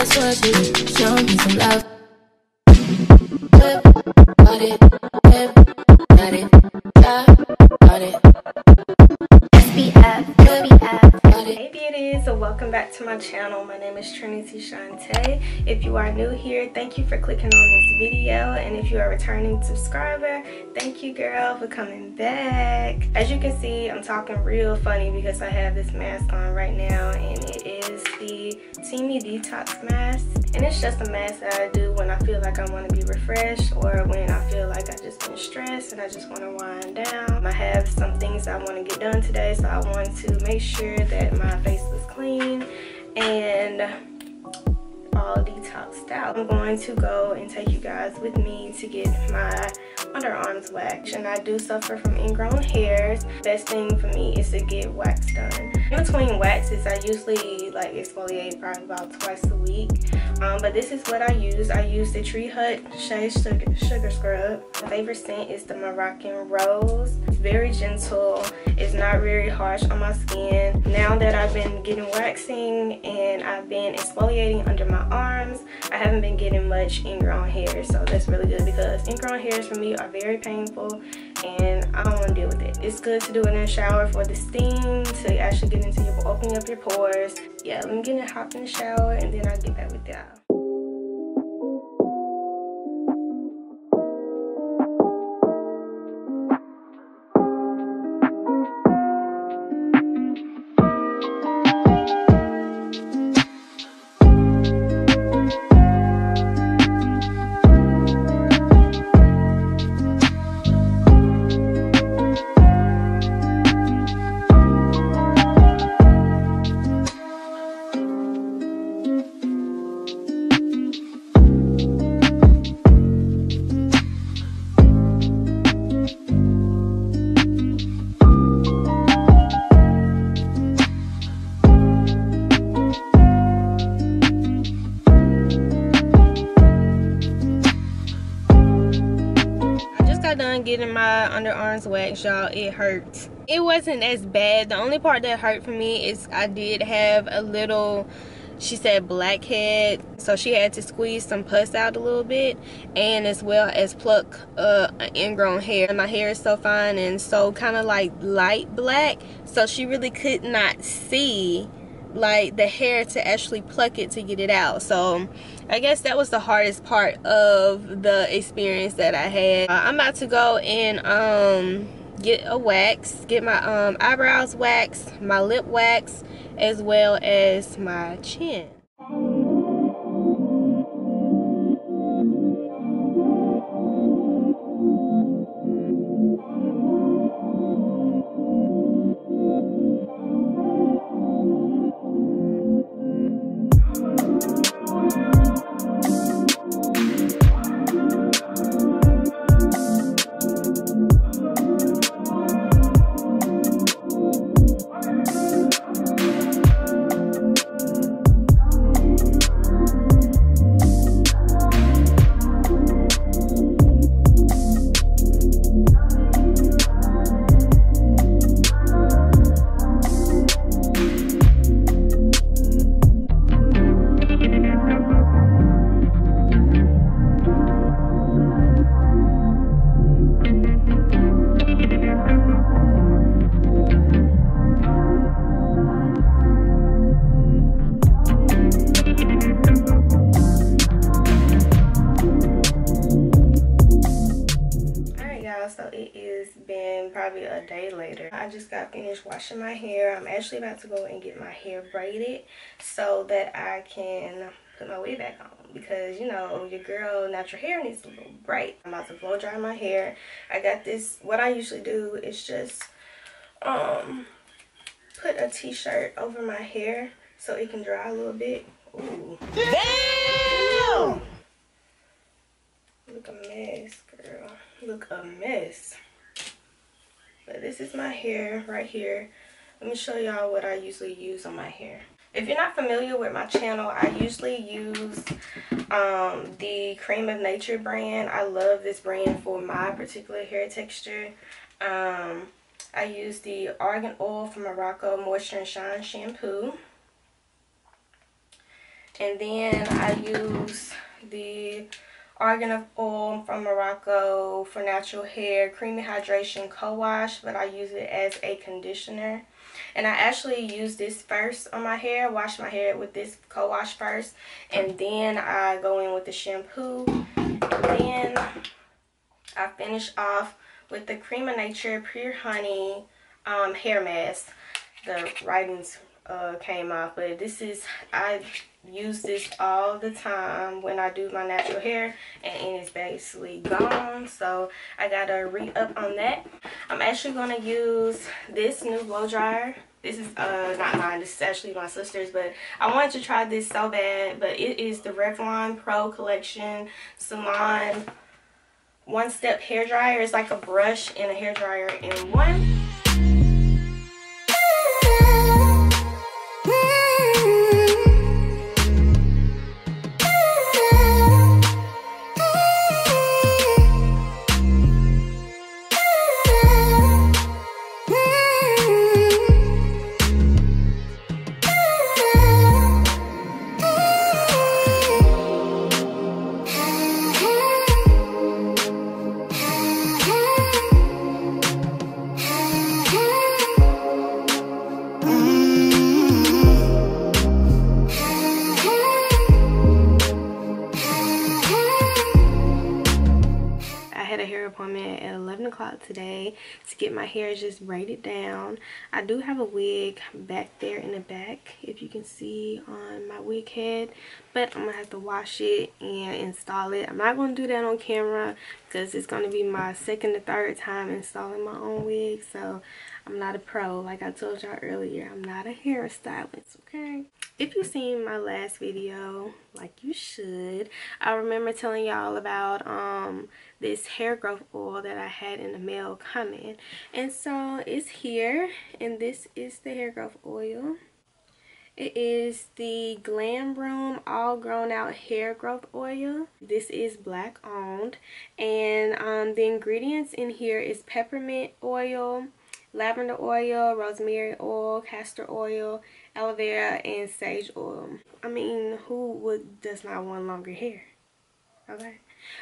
That's what you show me some love. Whip, got it, whip, got it, got it. SBF, got it. Hey beauties, so welcome back to my channel. My name is Trinity Shantae. If you are new here, thank you for clicking on this video, and if you are a returning subscriber, thank you girl for coming back. As you can see, I'm talking real funny because I have this mask on right now, and it is the Teami Detox mask, and it's just a mask that I do when I feel like I want to be refreshed, or when I feel like I just been stressed and I just want to wind down. I have some things I want to get done today, so I want to make sure that my face was clean and all detoxed out. I'm going to go and take you guys with me to get my underarms waxed, and I do suffer from ingrown hairs. Best thing for me is to get wax done. In between waxes, I usually like exfoliate probably about twice a week, but this is what I use. I use the Tree Hut Shea Sugar Scrub. My favorite scent is the Moroccan Rose. It's very gentle. It's not very harsh on my skin. Now that I've been getting waxing and I've been exfoliating under my arms, I haven't been getting much ingrown hairs, so that's really good because ingrown hairs for me are very painful and I don't want to deal with it. It's good to do it in the shower for the steam, to actually get into your, opening up your pores. Yeah, let me get hop in the shower and then I'll get back with y'all. Done getting my underarms waxed, y'all. It hurts. It wasn't as bad. The only part that hurt for me is I did have a little, she said, blackhead, so she had to squeeze some pus out a little bit, and as well as pluck an ingrown hair. And my hair is so fine and so kind of like light black, so she really could not see like the hair to actually pluck it to get it out. So I guess that was the hardest part of the experience that I had. I'm about to go and get a wax, get my eyebrows waxed, my lip wax, as well as my chin. So it has been probably a day later. I just got finished washing my hair. I'm actually about to go and get my hair braided so that I can put my wig back on, because you know your girl natural hair needs a little bright. I'm about to blow dry my hair. I got this, what I usually do is just put a t-shirt over my hair so it can dry a little bit. Ooh. Damn! Look a mess, girl. Look a mess. But this is my hair right here. Let me show y'all what I usually use on my hair. If you're not familiar with my channel, I usually use the Cream of Nature brand. I love this brand for my particular hair texture. I use the Argan Oil from Morocco Moisture and Shine shampoo. And then I use the Argan Oil from Morocco for natural hair creamy hydration co-wash, but I use it as a conditioner. And I actually use this first on my hair, wash my hair with this co-wash first, and then I go in with the shampoo, and then I finish off with the Cream of Nature Pure Honey hair mask. The writings came off, but this is, I use this all the time when I do my natural hair, and it's basically gone, so I gotta re-up on that. I'm actually gonna use this new blow dryer. This is not mine, this is actually my sister's, but I wanted to try this so bad. But it is the Revlon Pro Collection Salon One Step Hair Dryer. It's like a brush and a hair dryer in one. Appointment at 11 o'clock today to get my hair just braided down. I do have a wig back there in the back, if you can see on my wig head, but I'm gonna have to wash it and install it. I'm not gonna do that on camera because it's gonna be my second or third time installing my own wig, so I'm not a pro. Like I told y'all earlier, I'm not a hairstylist, okay? If you've seen my last video, like you should, I remember telling y'all about this hair growth oil that I had in the mail coming, and so it's here, and this is the hair growth oil. It is the Glam Room All Grown Out Hair Growth Oil. This is black owned, and the ingredients in here is peppermint oil, lavender oil, rosemary oil, castor oil, aloe vera, and sage oil. I mean, who does not want longer hair? Okay,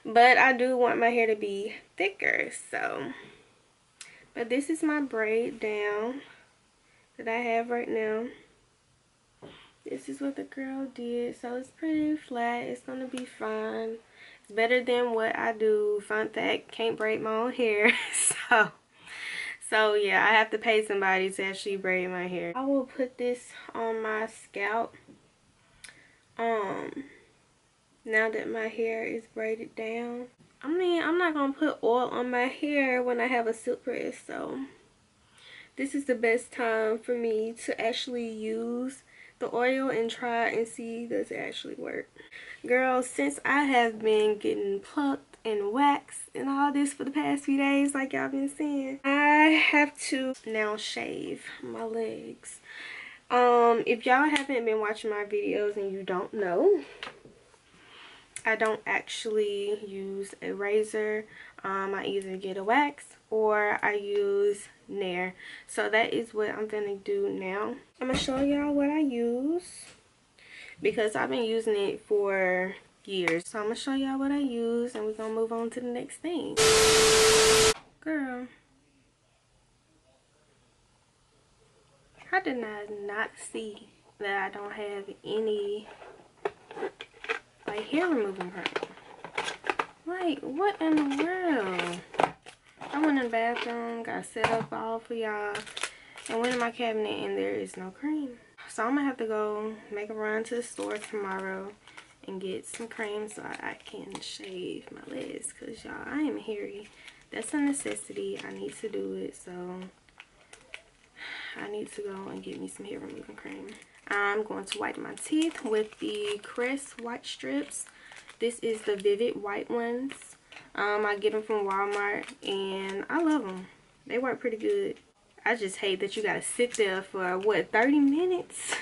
but I do want my hair to be thicker, so. But this is my braid down that I have right now. This is what the girl did, so it's pretty flat. It's gonna be fine. It's better than what I do. Fun fact, can't braid my own hair. So yeah, I have to pay somebody to actually braid my hair. I will put this on my scalp now that my hair is braided down. I mean, I'm not gonna put oil on my hair when I have a silk press, so this is the best time for me to actually use the oil and try and see does it actually work. Girl, since I have been getting plucked and waxed and all this for the past few days, like y'all been seeing, I have to now shave my legs. If y'all haven't been watching my videos and you don't know, I don't actually use a razor. I either get a wax or I use Nair. So that is what I'm gonna do now. I'm gonna show y'all what I use because I've been using it for years. So I'm gonna show y'all what I use and we're gonna move on to the next thing. Girl, how did I not see that I don't have any like hair removing cream? Like, what in the world? I went in the bathroom, got set up all for y'all, and went in my cabinet and there is no cream. So I'm gonna have to go make a run to the store tomorrow and get some cream so I can shave my legs, because y'all, I am hairy. That's a necessity. I need to do it, so I need to go and get me some hair removing cream. I'm going to whiten my teeth with the Crest white strips. This is the Vivid white ones. I get them from Walmart and I love them. They work pretty good. I just hate that you gotta sit there for what, 30 minutes?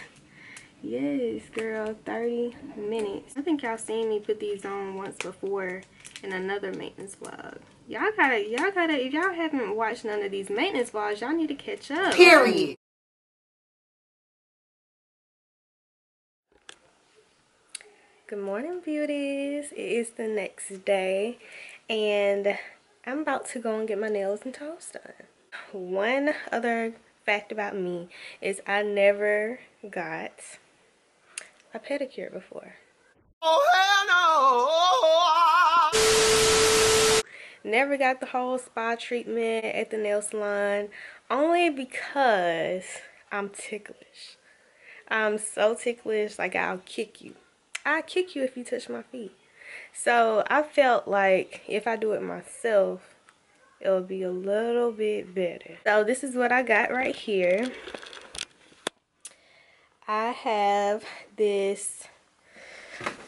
Yes, girl, 30 minutes. I think y'all seen me put these on once before in another maintenance vlog. Y'all gotta, if y'all haven't watched none of these maintenance vlogs, y'all need to catch up. Period. Good morning, beauties. It is the next day and I'm about to go and get my nails and toes done. One other fact about me is I never got a pedicure before. Oh hell no! Never got the whole spa treatment at the nail salon, only because I'm ticklish. I'm so ticklish, like I'll kick you. I'll kick you if you touch my feet. So I felt like if I do it myself, it'll be a little bit better. So this is what I got right here. I have this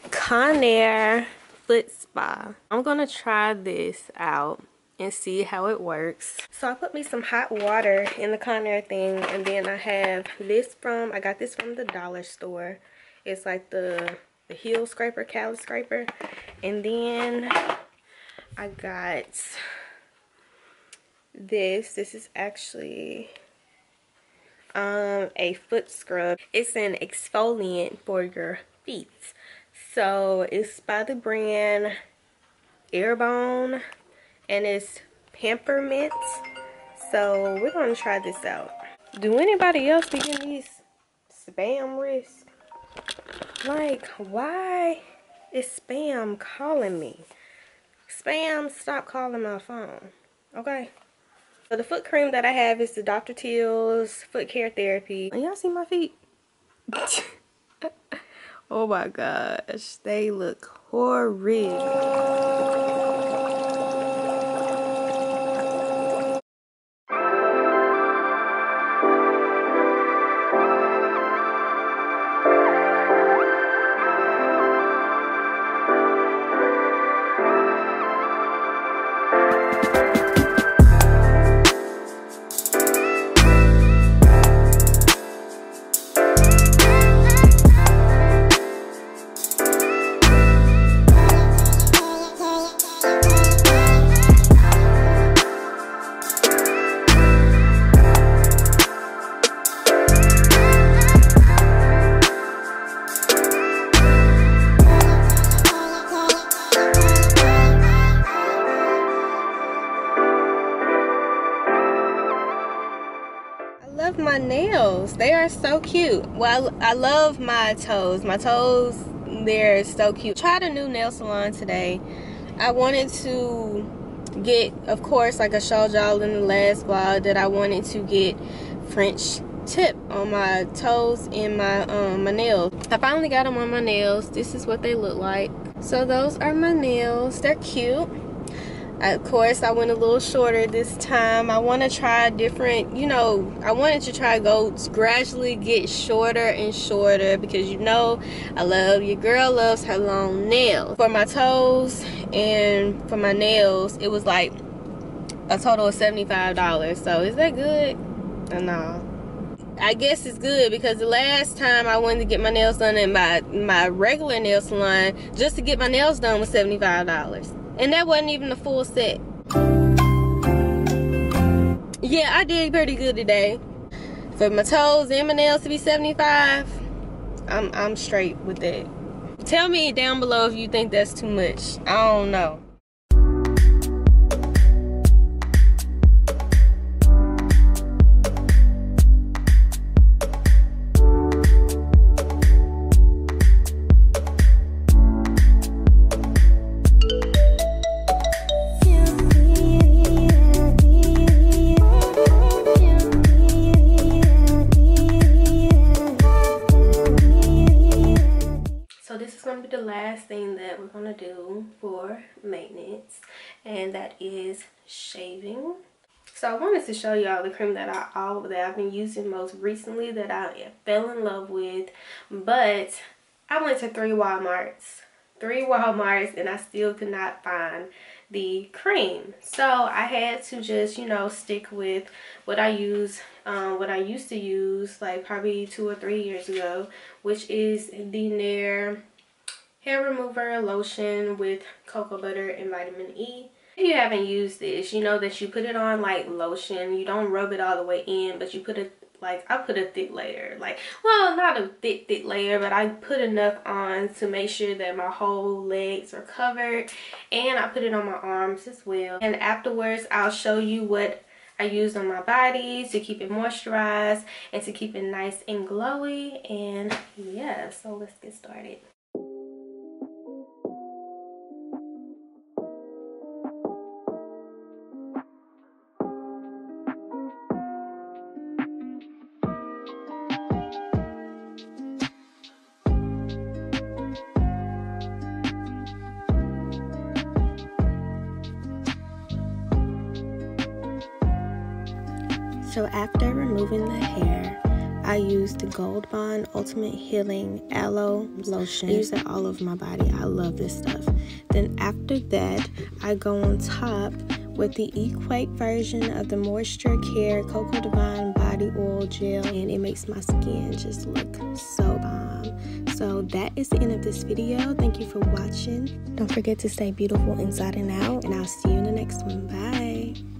Conair foot spa. I'm gonna try this out and see how it works. So I put me some hot water in the Conair thing, and then I have this I got this from the dollar store. It's like the heel scraper, callus scraper. And then I got this is actually a foot scrub. It's an exfoliant for your feet. So it's by the brand Airbone and it's peppermint. So we're gonna try this out. Do anybody else be getting these spam risks? Like, why is spam calling me? Spam, stop calling my phone. Okay. So the foot cream that I have is the Dr. Teal's Foot Care Therapy. And y'all see my feet? Oh my gosh, they look horrid. My nails, they are so cute. Well, I love my toes. My toes, they're so cute. Tried a new nail salon today. I wanted to get, of course, like I showed y'all in the last vlog, that I wanted to get French tip on my toes and my my nails. I finally got them on my nails. This is what they look like. So those are my nails. They're cute. Of course, I went a little shorter this time. I want to try different, you know, I wanted to try gradually get shorter and shorter, because you know your girl loves her long nails. For my toes and for my nails, it was like a total of $75. So is that good? No. I guess it's good, because the last time I went to get my nails done in my regular nail salon, just to get my nails done, was $75. And that wasn't even a full set. Yeah, I did pretty good today. For my toes and my nails to be $75, I'm straight with that. Tell me down below if you think that's too much. I don't know. The last thing that we're gonna do for maintenance, and that is shaving. So I wanted to show y'all the cream that I've been using most recently, that I fell in love with. But I went to three Walmarts, and I still could not find the cream. So I had to just, you know, stick with what I used to use like probably 2 or 3 years ago, which is the Nair hair remover lotion with cocoa butter and vitamin E. If you haven't used this, you know that you put it on like lotion. You don't rub it all the way in, but you put like, I put a thick layer, like, well, not a thick layer, but I put enough on to make sure that my whole legs are covered, and I put it on my arms as well. And afterwards, I'll show you what I used on my body to keep it moisturized and to keep it nice and glowy. And yeah, so let's get started. So after removing the hair, I used the Gold Bond Ultimate Healing Aloe Lotion. I use it all over my body. I love this stuff. Then after that, I go on top with the Equate version of the Moisture Care Cocoa Divine Body Oil Gel, and it makes my skin just look so bomb. So that is the end of this video. Thank you for watching. Don't forget to stay beautiful inside and out, and I'll see you in the next one. Bye.